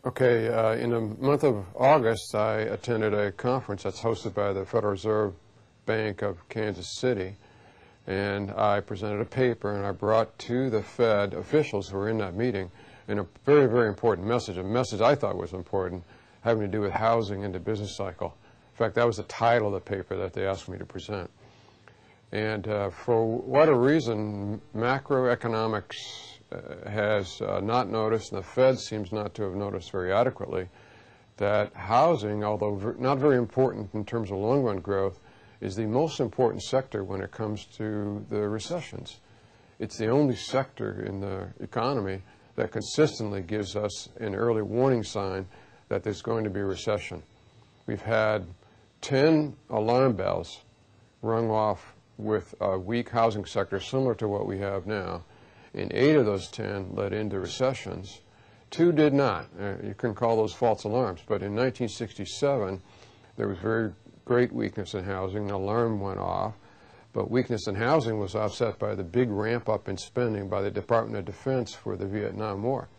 Okay, in the month of August, I attended a conference that's hosted by the Federal Reserve Bank of Kansas City, and I presented a paper, and I brought to the Fed officials who were in that meeting and a very, very important message, a message I thought was important, having to do with housing and the business cycle. In fact, that was the title of the paper that they asked me to present. And for whatever reason, macroeconomics has not noticed, and the Fed seems not to have noticed very adequately, that housing, although not very important in terms of long-run growth, is the most important sector when it comes to the recessions. It's the only sector in the economy that consistently gives us an early warning sign that there's going to be a recession. We've had 10 alarm bells rung off with a weak housing sector similar to what we have now. And 8 of those 10 led into recessions. 2 did not. You can call those false alarms. But in 1967, there was very great weakness in housing. An alarm went off. But weakness in housing was offset by the big ramp up in spending by the Department of Defense for the Vietnam War.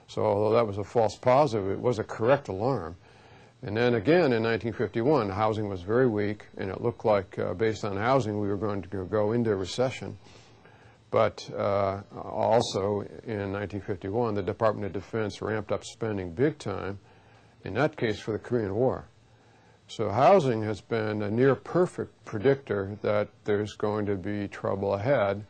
So although that was a false positive, it was a correct alarm. And then again in 1951, housing was very weak, and it looked like based on housing we were going to go into a recession. But also in 1951, the Department of Defense ramped up spending big time, in that case for the Korean War. So housing has been a near perfect predictor that there's going to be trouble ahead.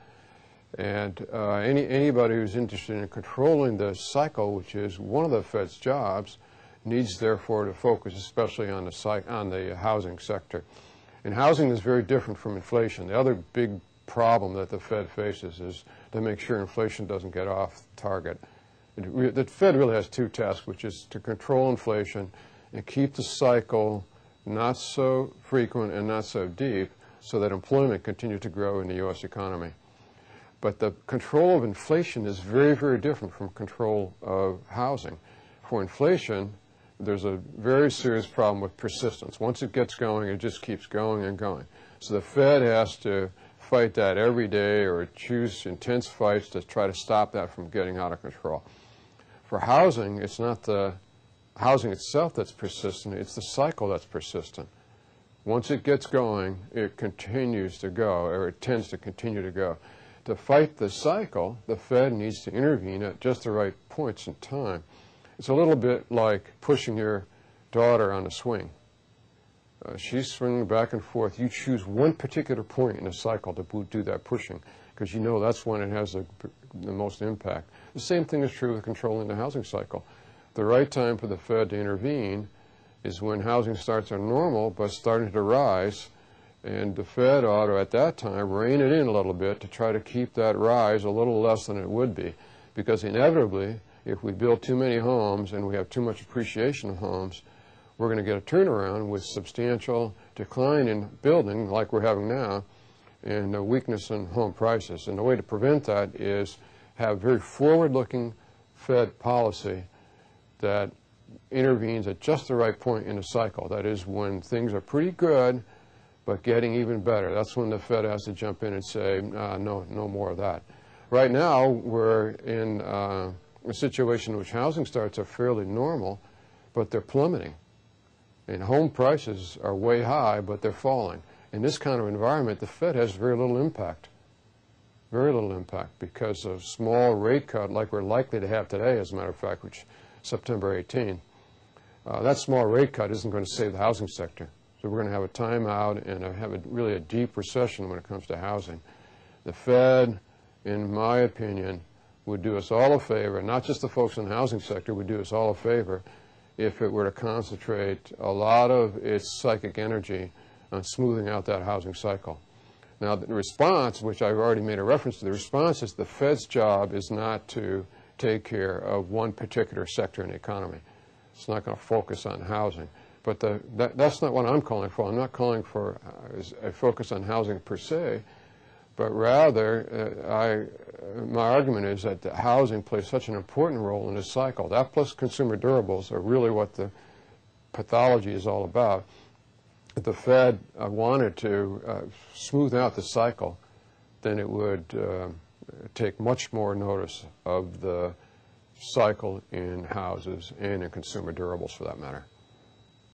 And anybody who's interested in controlling the cycle, which is one of the Fed's jobs, needs therefore to focus especially on the housing sector. And housing is very different from inflation. The other big problem that the Fed faces is to make sure inflation doesn't get off target. The Fed really has 2 tasks, which is to control inflation and keep the cycle not so frequent and not so deep so that employment continues to grow in the U.S. economy. But the control of inflation is very, very different from control of housing. For inflation, there's a very serious problem with persistence. Once it gets going, it just keeps going and going. So the Fed has to fight that every day or choose intense fights to try to stop that from getting out of control. For housing, it's not the housing itself that's persistent, it's the cycle that's persistent. Once it gets going, it continues to go, or it tends to continue to go. To fight the cycle, the Fed needs to intervene at just the right points in time. It's a little bit like pushing your daughter on a swing. She's swinging back and forth. You choose one particular point in the cycle to do that pushing, because you know that's when it has the most impact. The same thing is true with controlling the housing cycle. The right time for the Fed to intervene is when housing starts are normal but starting to rise, and the Fed ought to, at that time, rein it in a little bit to try to keep that rise a little less than it would be, because inevitably, if we build too many homes and we have too much appreciation of homes, we're going to get a turnaround with substantial decline in building like we're having now and a weakness in home prices. And the way to prevent that is have very forward-looking Fed policy that intervenes at just the right point in the cycle. That is when things are pretty good but getting even better. That's when the Fed has to jump in and say, no more of that. Right now, we're in a situation in which housing starts are fairly normal, but they're plummeting. And home prices are way high, but they're falling. In this kind of environment, the Fed has very little impact. Very little impact because of small rate cut like we're likely to have today, as a matter of fact, which September 18. That small rate cut isn't going to save the housing sector. So we're going to have a timeout and have really a deep recession when it comes to housing. The Fed, in my opinion, would do us all a favor, not just the folks in the housing sector, would do us all a favor if it were to concentrate a lot of its psychic energy on smoothing out that housing cycle. Now, the response, which I've already made a reference to, the response is the Fed's job is not to take care of one particular sector in the economy. It's not going to focus on housing. But that's not what I'm calling for. I'm not calling for a focus on housing per se, but rather my argument is that the housing plays such an important role in this cycle. That plus consumer durables are really what the pathology is all about. If the Fed wanted to smooth out the cycle, then it would take much more notice of the cycle in houses and in consumer durables for that matter.